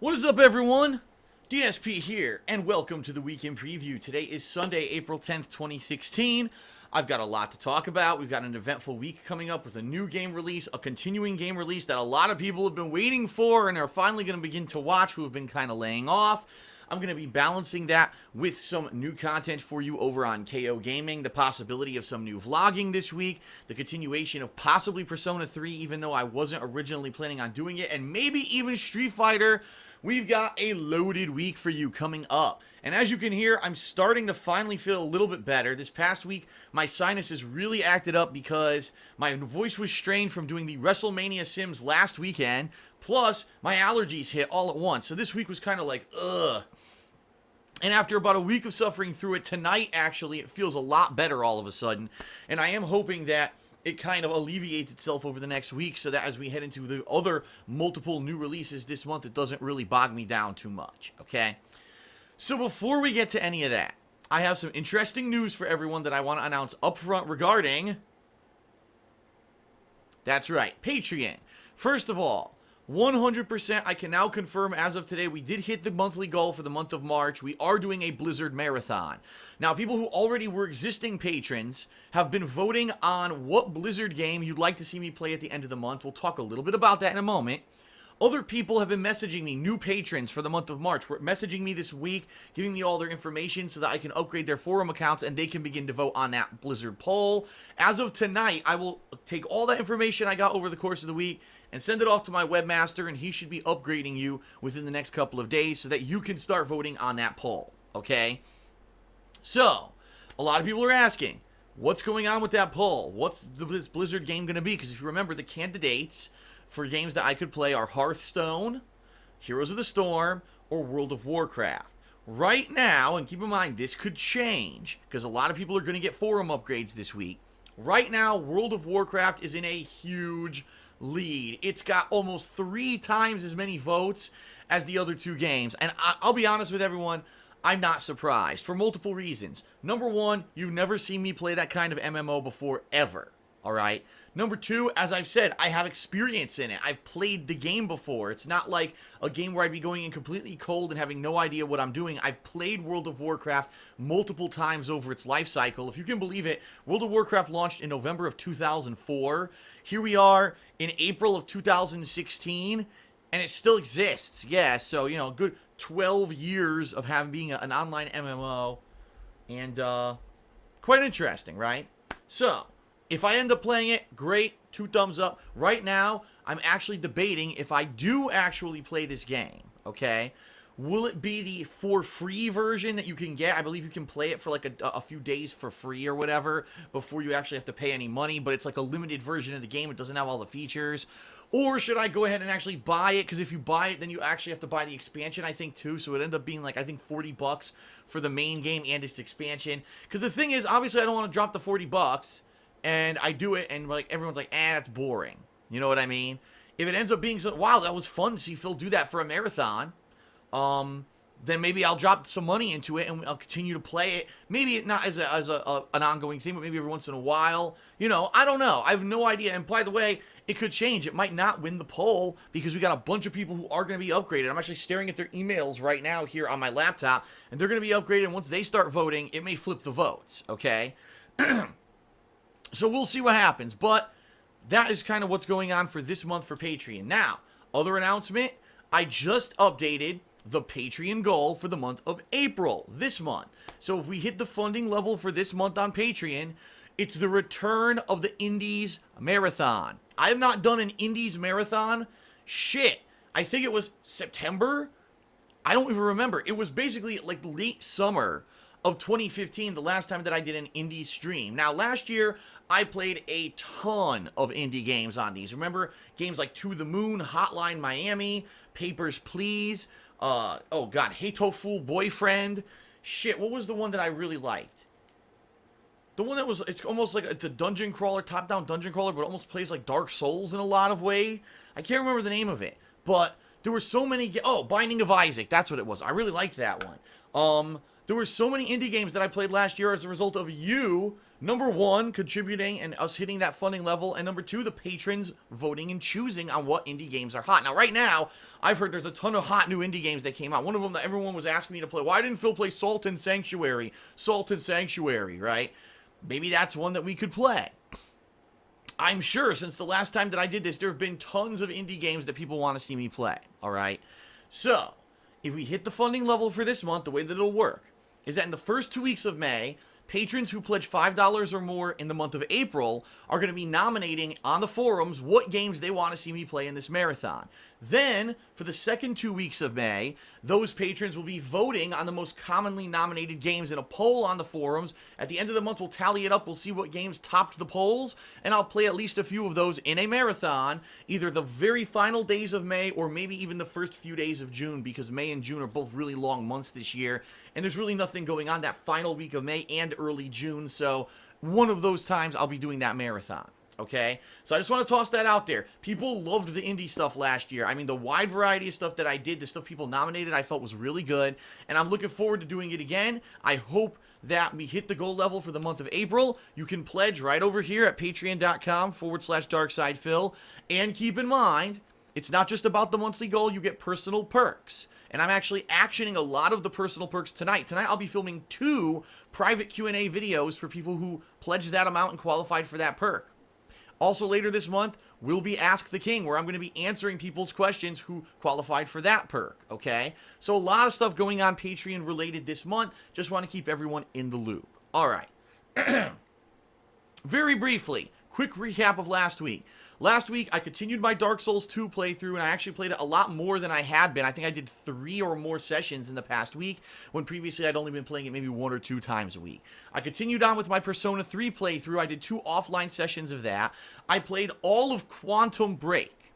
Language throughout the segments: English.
What is up, everyone? DSP here, and welcome to the Weekend Preview. Today is Sunday, April 10th, 2016. I've got a lot to talk about. We've got an eventful week coming up with a new game release, a continuing game release that a lot of people have been waiting for and are finally going to begin to watch who have been kind of laying off. I'm going to be balancing that with some new content for you over on KO Gaming, the possibility of some new vlogging this week, the continuation of possibly Persona 3, even though I wasn't originally planning on doing it, and maybe even Street Fighter. We've got a loaded week for you coming up. And as you can hear, I'm starting to finally feel a little bit better. This past week, my sinuses really acted up because my voice was strained from doing the WrestleMania Sims last weekend, plus my allergies hit all at once. So this week was kind of like, ugh. And after about a week of suffering through it, tonight, actually, it feels a lot better all of a sudden. And I am hoping that it kind of alleviates itself over the next week so that as we head into the other multiple new releases this month, it doesn't really bog me down too much, okay? So before we get to any of that, I have some interesting news for everyone that I want to announce up front regarding, that's right, Patreon. First of all, 100% I can now confirm as of today we did hit the monthly goal for the month of March. We are doing a Blizzard Marathon. Now, people who already were existing patrons have been voting on what Blizzard game you'd like to see me play at the end of the month. We'll talk a little bit about that in a moment. Other people have been messaging me, new patrons for the month of March, were messaging me this week, giving me all their information so that I can upgrade their forum accounts and they can begin to vote on that Blizzard poll. As of tonight, I will take all that information I got over the course of the week and send it off to my webmaster, and he should be upgrading you within the next couple of days so that you can start voting on that poll, okay? So, a lot of people are asking, what's going on with that poll? What's this Blizzard game going to be? Because if you remember, the candidates for games that I could play are Hearthstone, Heroes of the Storm, or World of Warcraft. Right now, and keep in mind, this could change, because a lot of people are going to get forum upgrades this week. Right now, World of Warcraft is in a huge lead. It's got almost 3 times as many votes as the other two games. And I'll be honest with everyone, I'm not surprised for multiple reasons. Number one, you've never seen me play that kind of MMO before, ever. Alright? Number two, as I've said, I have experience in it. I've played the game before. It's not like a game where I'd be going in completely cold and having no idea what I'm doing. I've played World of Warcraft multiple times over its life cycle. If you can believe it, World of Warcraft launched in November of 2004. Here we are in April of 2016, and it still exists. Yeah, so, you know, good 12 years of being an online MMO, and quite interesting, right? So, if I end up playing it, great, 2 thumbs up. Right now, I'm actually debating if I do actually play this game, okay? Will it be the for free version that you can get? I believe you can play it for like a few days for free or whatever before you actually have to pay any money, but it's like a limited version of the game. It doesn't have all the features. Or should I go ahead and actually buy it? Because if you buy it, then you actually have to buy the expansion, I think, too. So it ends up being like, I think, $40 for the main game and its expansion. Because the thing is, obviously, I don't want to drop the $40. And I do it, and like everyone's like, that's boring. You know what I mean? If it ends up being so, wow, that was fun to see Phil do that for a marathon, then maybe I'll drop some money into it and I'll continue to play it. Maybe not as an ongoing thing, but maybe every once in a while. You know, I don't know. I have no idea. And by the way, it could change. It might not win the poll because we got a bunch of people who are going to be upgraded. I'm actually staring at their emails right now here on my laptop, and they're going to be upgraded. And once they start voting, it may flip the votes, okay? So we'll see what happens, but that is kind of what's going on for this month for Patreon. Now, other announcement, I just updated the Patreon goal for the month of April, this month. So if we hit the funding level for this month on Patreon, it's the return of the Indies Marathon. I have not done an Indies Marathon. Shit, I think it was September? I don't even remember. It was basically like late summer of 2015, the last time that I did an indie stream. Now, last year, I played a ton of indie games on these. Remember, games like To the Moon, Hotline Miami, Papers, Please, oh god, Hatoful Boyfriend. Shit, what was the one that I really liked? The one that was, it's almost like, it's a dungeon crawler, top-down dungeon crawler, but it almost plays like Dark Souls in a lot of way. I can't remember the name of it, but there were so many, oh, Binding of Isaac, that's what it was. I really liked that one. There were so many indie games that I played last year as a result of you Number one, contributing and us hitting that funding level, and number two, the patrons voting and choosing on what indie games are hot. Now, right now, I've heard there's a ton of hot new indie games that came out. One of them that everyone was asking me to play. Why didn't Phil play Salt and Sanctuary? Salt and Sanctuary, right? Maybe that's one that we could play. I'm sure since the last time that I did this, there have been tons of indie games that people want to see me play, all right? So, if we hit the funding level for this month, the way that it'll work is that in the first 2 weeks of May, patrons who pledge $5 or more in the month of April are going to be nominating on the forums what games they want to see me play in this marathon. Then, for the second 2 weeks of May, those patrons will be voting on the most commonly nominated games in a poll on the forums. At the end of the month, we'll tally it up. We'll see what games topped the polls, and I'll play at least a few of those in a marathon, either the very final days of May or maybe even the first few days of June, because May and June are both really long months this year, and there's really nothing going on that final week of May and early June, so one of those times I'll be doing that marathon. Okay, so I just want to toss that out there. People loved the indie stuff last year. I mean, the wide variety of stuff that I did, the stuff people nominated, I felt was really good, and I'm looking forward to doing it again. I hope that we hit the goal level for the month of April. You can pledge right over here at patreon.com/darksidefil, and keep in mind, it's not just about the monthly goal. You get personal perks. And I'm actually actioning a lot of the personal perks tonight. Tonight I'll be filming 2 private Q&A videos for people who pledged that amount and qualified for that perk. Also later this month, will be Ask the King, where I'm going to be answering people's questions who qualified for that perk, okay? So a lot of stuff going on Patreon related this month. Just want to keep everyone in the loop. All right. Very briefly, quick recap of last week. Last week, I continued my Dark Souls 2 playthrough, and I actually played it a lot more than I had been. I think I did 3 or more sessions in the past week, when previously I'd only been playing it maybe 1 or 2 times a week. I continued on with my Persona 3 playthrough. I did 2 offline sessions of that. I played all of Quantum Break.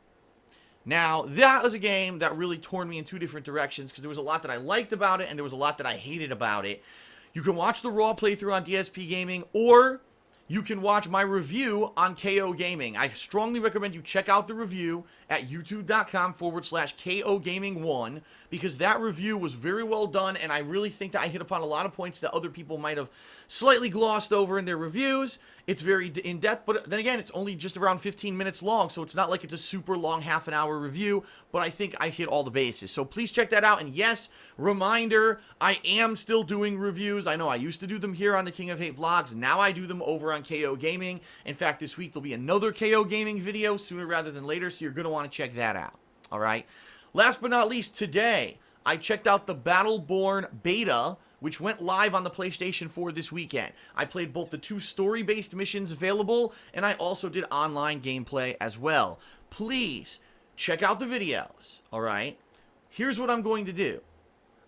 Now, that was a game that really torn me in 2 different directions, because there was a lot that I liked about it, and there was a lot that I hated about it. You can watch the raw playthrough on DSP Gaming, or you can watch my review on KO Gaming. I strongly recommend you check out the review at youtube.com/KO Gaming 1, because that review was very well done, and I really think that I hit upon a lot of points that other people might have slightly glossed over in their reviews. It's very in-depth, but then again, it's only just around 15 minutes long, so it's not like it's a super long half-an-hour review, but I think I hit all the bases. So please check that out, and yes, reminder, I am still doing reviews. I know I used to do them here on the King of Hate Vlogs. Now I do them over on KO Gaming. In fact, this week there'll be another KO Gaming video sooner rather than later, so you're going to want to check that out. All right? Last but not least, today, I checked out the Battleborn beta, which went live on the PlayStation 4 this weekend. I played both the 2 story-based missions available, and I also did online gameplay as well. Please, check out the videos, alright? Here's what I'm going to do.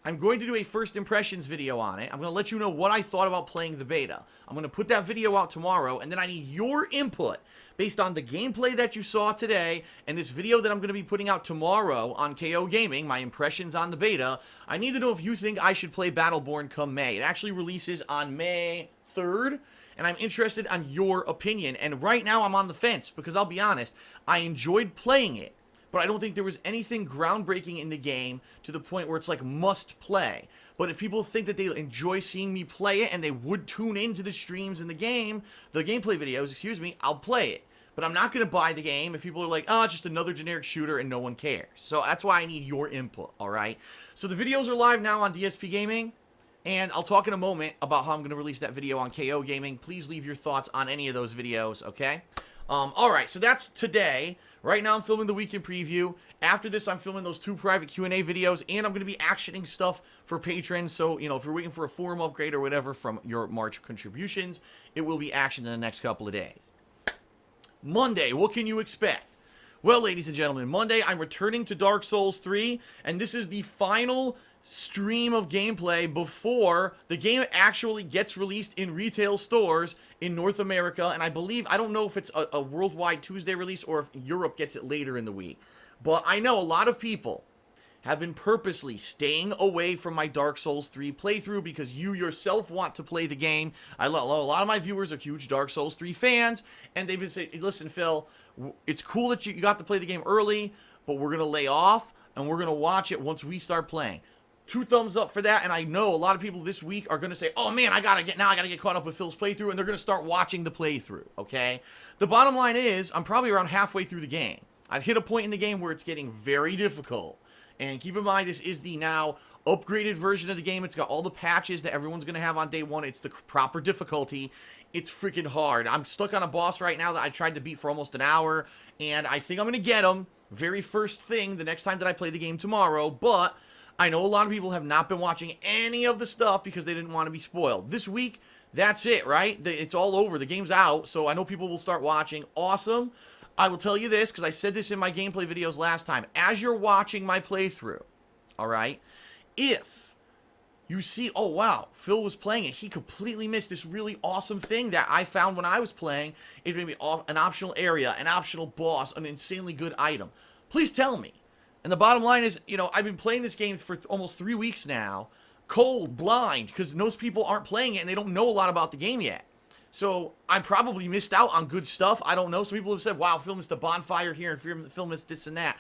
I'm going to do a first impressions video on it. I'm going to let you know what I thought about playing the beta. I'm going to put that video out tomorrow, and then I need your input based on the gameplay that you saw today and this video that I'm going to be putting out tomorrow on KO Gaming, my impressions on the beta. I need to know if you think I should play Battleborn come May. It actually releases on May 3rd, and I'm interested on your opinion. And right now I'm on the fence, because I'll be honest, I enjoyed playing it, but I don't think there was anything groundbreaking in the game to the point where it's like must play. But if people think that they enjoy seeing me play it and they would tune into the streams in the game, the gameplay videos, excuse me, I'll play it. But I'm not going to buy the game if people are like, oh, it's just another generic shooter and no one cares. So that's why I need your input, all right? So the videos are live now on DSP Gaming, and I'll talk in a moment about how I'm going to release that video on KO Gaming. Please leave your thoughts on any of those videos, okay? Alright, so that's today. Right now I'm filming the weekend preview. After this, I'm filming those 2 private Q&A videos, and I'm going to be actioning stuff for patrons. So, you know, if you're waiting for a forum upgrade or whatever from your March contributions, it will be actioned in the next couple of days. Monday, what can you expect? Well, ladies and gentlemen, Monday, I'm returning to Dark Souls 3, and this is the final stream of gameplay before the game actually gets released in retail stores in North America, and I believe, I don't know if it's a worldwide Tuesday release or if Europe gets it later in the week, but I know a lot of people have been purposely staying away from my Dark Souls 3 playthrough because you yourself want to play the game. A lot of my viewers are huge Dark Souls 3 fans, and they've been saying, listen, Phil, it's cool that you got to play the game early, but we're going to lay off, and we're going to watch it once we start playing. 2 thumbs up for that, and I know a lot of people this week are going to say, oh man, I gotta get caught up with Phil's playthrough, and they're going to start watching the playthrough, okay? The bottom line is, I'm probably around halfway through the game. I've hit a point in the game where it's getting very difficult, and keep in mind, this is the now upgraded version of the game. It's got all the patches that everyone's going to have on day 1. It's the proper difficulty. It's freaking hard. I'm stuck on a boss right now that I tried to beat for almost an hour, and I think I'm going to get him very first thing the next time that I play the game tomorrow, but I know a lot of people have not been watching any of the stuff because they didn't want to be spoiled. This week, that's it, right? It's all over. The game's out, so I know people will start watching. Awesome. I will tell you this, because I said this in my gameplay videos last time. As you're watching my playthrough, all right, if you see, oh, wow, Phil was playing it. He completely missed this really awesome thing that I found when I was playing. It's going to be an optional area, an optional boss, an insanely good item. Please tell me. And the bottom line is, you know, I've been playing this game for almost 3 weeks now, cold, blind, because most people aren't playing it and they don't know a lot about the game yet. So I probably missed out on good stuff. I don't know. Some people have said, wow, Phil missed a bonfire here and Phil missed this and that.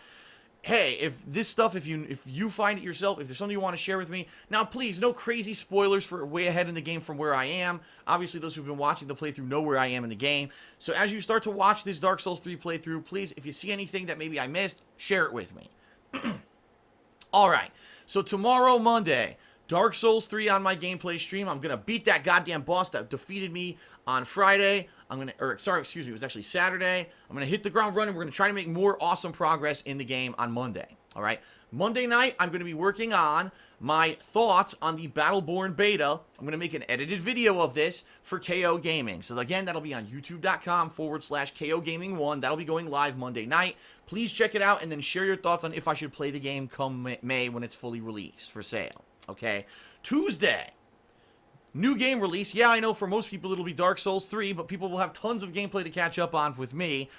Hey, if this stuff, if you find it yourself, if there's something you want to share with me, now please, no crazy spoilers for way ahead in the game from where I am. Obviously, those who've been watching the playthrough know where I am in the game. So as you start to watch this Dark Souls 3 playthrough, please, if you see anything that maybe I missed, share it with me. Alright, so tomorrow, Monday, Dark Souls 3 on my gameplay stream. I'm going to beat that goddamn boss that defeated me on Friday. It was actually Saturday. I'm going to hit the ground running. We're going to try to make more awesome progress in the game on Monday. Alright, Monday night, I'm going to be working on my thoughts on the Battleborn beta. I'm going to make an edited video of this for KO Gaming. So again, that'll be on youtube.com/KO Gaming 1. That'll be going live Monday night. Please check it out and then share your thoughts on if I should play the game come May when it's fully released for sale. Okay? Tuesday, new game release. Yeah, I know for most people it'll be Dark Souls 3, but people will have tons of gameplay to catch up on with me.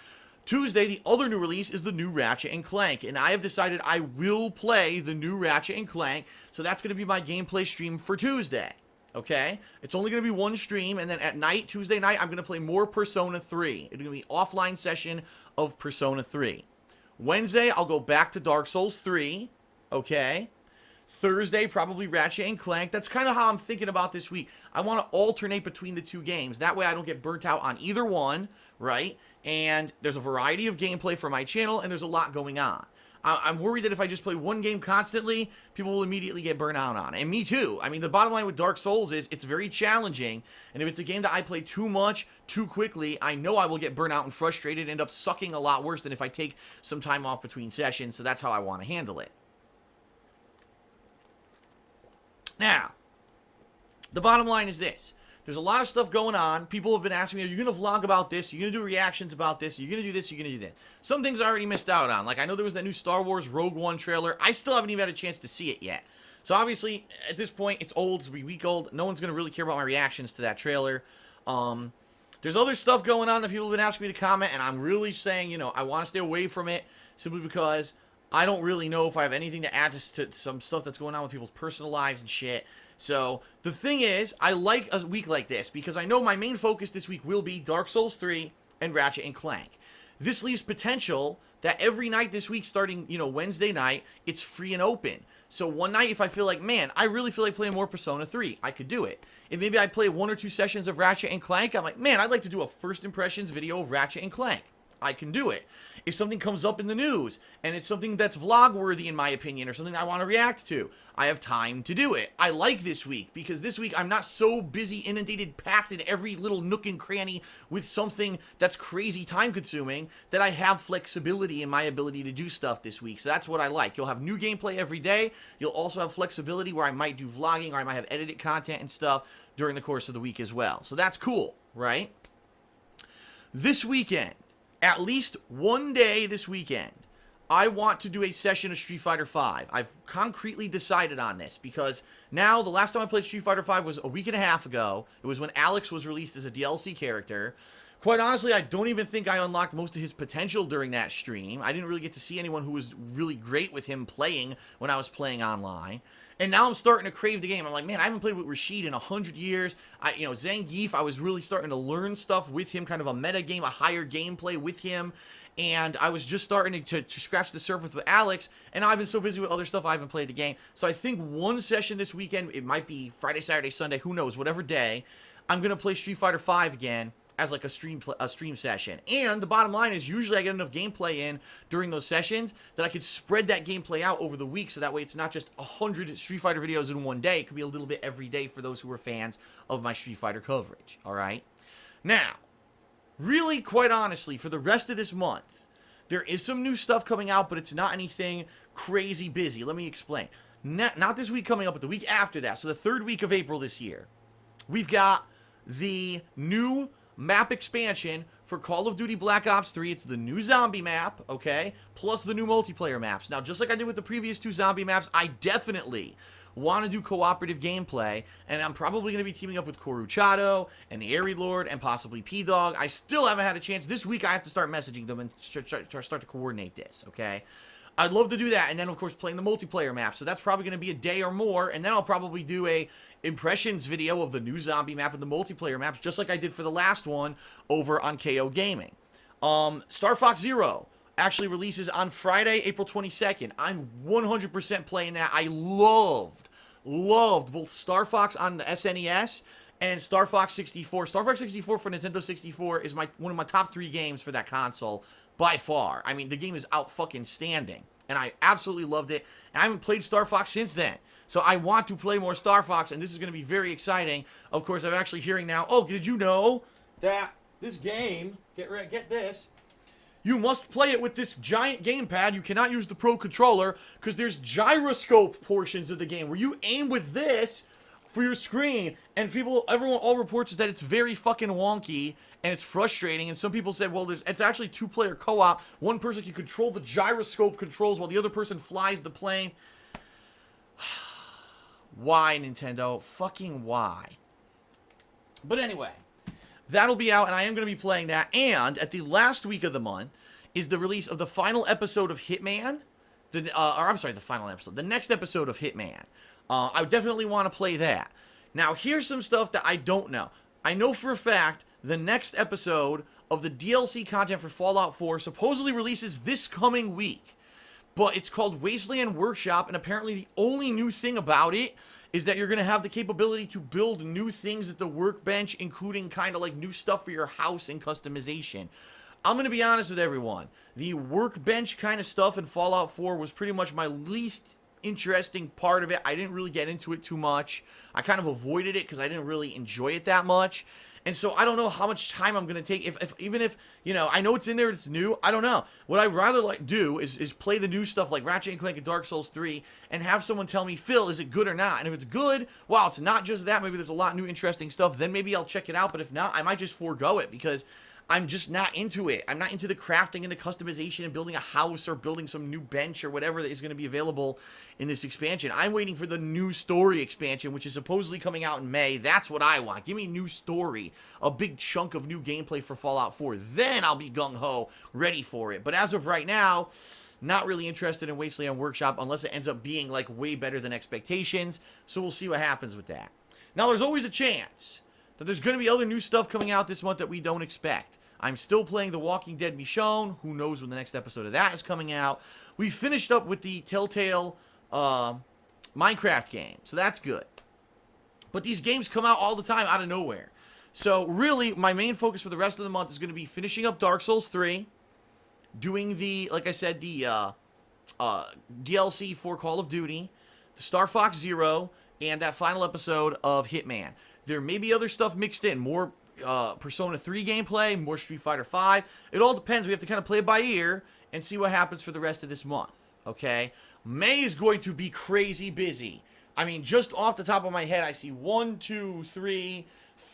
Tuesday, the other new release is the new Ratchet and Clank, and I have decided I will play the new Ratchet and Clank, so that's going to be my gameplay stream for Tuesday, okay? It's only going to be one stream, and then at night, Tuesday night, I'm going to play more Persona 3. It's going to be an offline session of Persona 3. Wednesday, I'll go back to Dark Souls 3, okay? Thursday, probably Ratchet and Clank. That's kind of how I'm thinking about this week. I want to alternate between the two games. That way I don't get burnt out on either one, right? And there's a variety of gameplay for my channel, and there's a lot going on. I'm worried that if I just play one game constantly, people will immediately get burnt out on it. And me too. I mean, the bottom line with Dark Souls is it's very challenging, and if it's a game that I play too much, too quickly, I know I will get burnt out and frustrated and end up sucking a lot worse than if I take some time off between sessions, so that's how I want to handle it. Now, the bottom line is this. There's a lot of stuff going on. People have been asking me, are you going to vlog about this? Are you going to do reactions about this? Are you going to do this? Are you going to do this? Some things I already missed out on. Like, I know there was that new Star Wars Rogue One trailer. I still haven't even had a chance to see it yet. So, obviously, at this point, it's old. It's a week old. No one's going to really care about my reactions to that trailer. There's other stuff going on that people have been asking me to comment, and I'm really saying, you know, I want to stay away from it simply because I don't really know if I have anything to add to some stuff that's going on with people's personal lives and shit. So, the thing is, I like a week like this because I know my main focus this week will be Dark Souls 3 and Ratchet and Clank. This leaves potential that every night this week, starting, you know, Wednesday night, it's free and open. So one night, if I feel like, man, I really feel like playing more Persona 3, I could do it. If maybe I play 1 or 2 sessions of Ratchet and Clank, I'm like, man, I'd like to do a first impressions video of Ratchet and Clank. I can do it. If something comes up in the news, and it's something that's vlog-worthy in my opinion, or something I want to react to, I have time to do it. I like this week, because this week I'm not so busy, inundated, packed in every little nook and cranny with something that's crazy time-consuming, that I have flexibility in my ability to do stuff this week. So that's what I like. You'll have new gameplay every day. You'll also have flexibility where I might do vlogging, or I might have edited content and stuff during the course of the week as well. So that's cool, right? This weekend, at least one day this weekend, I want to do a session of Street Fighter V. I've concretely decided on this because now, the last time I played Street Fighter V was a week and a half ago. It was when Alex was released as a DLC character. Quite honestly, I don't even think I unlocked most of his potential during that stream. I didn't really get to see anyone who was really great with him playing when I was playing online. And now I'm starting to crave the game. I'm like, man, I haven't played with Rashid in 100 years. Zangief, I was really starting to learn stuff with him, kind of a meta game, a higher gameplay with him. and I was just starting to scratch the surface with Alex, and I've been so busy with other stuff I haven't played the game. So I think one session this weekend, it might be Friday, Saturday, Sunday, who knows, whatever day, I'm going to play Street Fighter V again as like a stream session. And the bottom line is usually I get enough gameplay in during those sessions that I could spread that gameplay out over the week, so that way it's not just 100 Street Fighter videos in one day. It could be a little bit every day for those who are fans of my Street Fighter coverage, all right? Now, really, quite honestly, for the rest of this month, there is some new stuff coming out, but it's not anything crazy busy. Let me explain. Not this week coming up, but the week after that, so the third week of April this year, we've got the new map expansion for Call of Duty Black Ops 3. It's the new zombie map, okay? Plus the new multiplayer maps. Now, just like I did with the previous two zombie maps, I definitely want to do cooperative gameplay, and I'm probably going to be teaming up with Coruchado and the Airy Lord and possibly P-Dog. I still haven't had a chance. This week I have to start messaging them and start to coordinate this, okay? I'd love to do that, and then, of course, playing the multiplayer map. So that's probably going to be a day or more, and then I'll probably do a impressions video of the new zombie map and the multiplayer maps, just like I did for the last one over on KO Gaming. Star Fox Zero actually releases on Friday, April 22nd. I'm 100% playing that. I loved both Star Fox on the SNES and Star Fox 64. Star Fox 64 for Nintendo 64 is one of my top 3 games for that console by far. I mean, the game is out fucking standing, and I absolutely loved it. And I haven't played Star Fox since then. So I want to play more Star Fox, and this is going to be very exciting. Of course, I'm actually hearing now, oh, did you know that this game, get this, you must play it with this giant gamepad. You cannot use the Pro Controller because there's gyroscope portions of the game where you aim with this for your screen, and everyone all reports that it's very fucking wonky and it's frustrating. And some people said, well, it's actually 2-player co-op. One person can control the gyroscope controls while the other person flies the plane. Why, Nintendo? Fucking why? But anyway, that'll be out, and I am going to be playing that. And at the last week of the month is the release of the final episode of Hitman. The final episode. The next episode of Hitman. I definitely want to play that. Now, here's some stuff that I don't know. I know for a fact the next episode of the DLC content for Fallout 4 supposedly releases this coming week. But it's called Wasteland Workshop, and apparently the only new thing about it is that you're going to have the capability to build new things at the workbench, including kind of like new stuff for your house and customization. I'm going to be honest with everyone. The workbench kind of stuff in Fallout 4 was pretty much my least interesting part of it. I didn't really get into it too much. I kind of avoided it because I didn't really enjoy it that much. And so I don't know how much time I'm going to take. Even if, you know, I know it's in there, it's new. I don't know. What I'd rather do is play the new stuff like Ratchet and Clank and Dark Souls 3 and have someone tell me, Phil, is it good or not? And if it's good, wow, it's not just that. Maybe there's a lot of new interesting stuff. Then maybe I'll check it out. But if not, I might just forego it because I'm just not into it. I'm not into the crafting and the customization and building a house or building some new bench or whatever that is going to be available in this expansion. I'm waiting for the new story expansion, which is supposedly coming out in May. That's what I want. Give me new story, a big chunk of new gameplay for Fallout 4. Then I'll be gung-ho, ready for it. But as of right now, not really interested in Wasteland Workshop unless it ends up being like way better than expectations. So we'll see what happens with that. Now, there's always a chance that there's going to be other new stuff coming out this month that we don't expect. I'm still playing The Walking Dead Michonne. Who knows when the next episode of that is coming out. We finished up with the Telltale Minecraft game, so that's good. But these games come out all the time out of nowhere. So really, my main focus for the rest of the month is going to be finishing up Dark Souls 3, doing the, like I said, the DLC for Call of Duty, the Star Fox Zero, and that final episode of Hitman. There may be other stuff mixed in, more Persona 3 gameplay, more Street Fighter 5. It all depends. We have to kind of play it by ear and see what happens for the rest of this month, okay? May is going to be crazy busy. I mean, just off the top of my head, I see 1, 2, 3,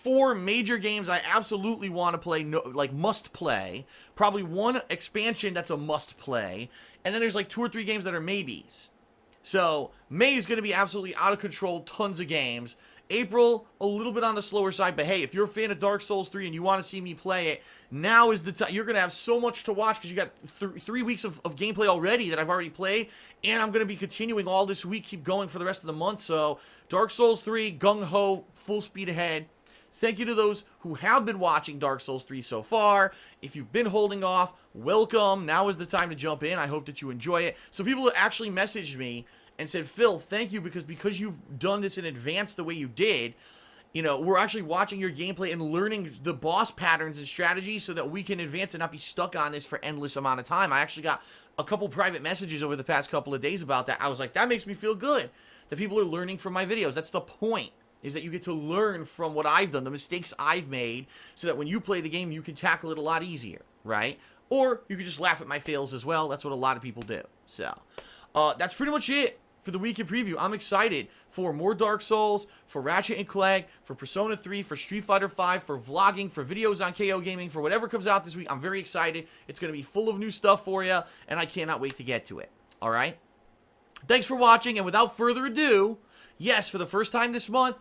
4 major games I absolutely want to play, must play. Probably one expansion that's a must play. And then there's like 2 or 3 games that are maybes. So, May is going to be absolutely out of control, tons of games. April, a little bit on the slower side, but hey, if you're a fan of Dark Souls 3 and you want to see me play it, now is the time. You're going to have so much to watch because you got 3 weeks of gameplay already that I've already played, and I'm going to be continuing all this week, keep going for the rest of the month. So, Dark Souls 3, gung-ho, full speed ahead. Thank you to those who have been watching Dark Souls 3 so far. If you've been holding off, welcome. Now is the time to jump in. I hope that you enjoy it. So people actually messaged me and said, Phil, thank you because you've done this in advance the way you did. You know, we're actually watching your gameplay and learning the boss patterns and strategies so that we can advance and not be stuck on this for endless amount of time. I actually got a couple private messages over the past couple of days about that. I was like, that makes me feel good that people are learning from my videos. That's the point, is that you get to learn from what I've done, the mistakes I've made, so that when you play the game, you can tackle it a lot easier, right? Or you can just laugh at my fails as well. That's what a lot of people do. So, that's pretty much it for the weekend preview. I'm excited for more Dark Souls, for Ratchet and Clank, for Persona 3, for Street Fighter 5, for vlogging, for videos on KO Gaming, for whatever comes out this week. I'm very excited. It's going to be full of new stuff for you, and I cannot wait to get to it. All right? Thanks for watching, and without further ado, yes, for the first time this month,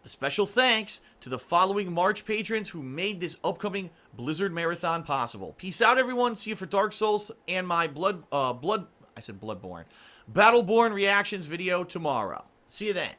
a special thanks to the following March patrons who made this upcoming Blizzard Marathon possible. Peace out, everyone. See you for Dark Souls and my Battleborn reactions video tomorrow. See you then.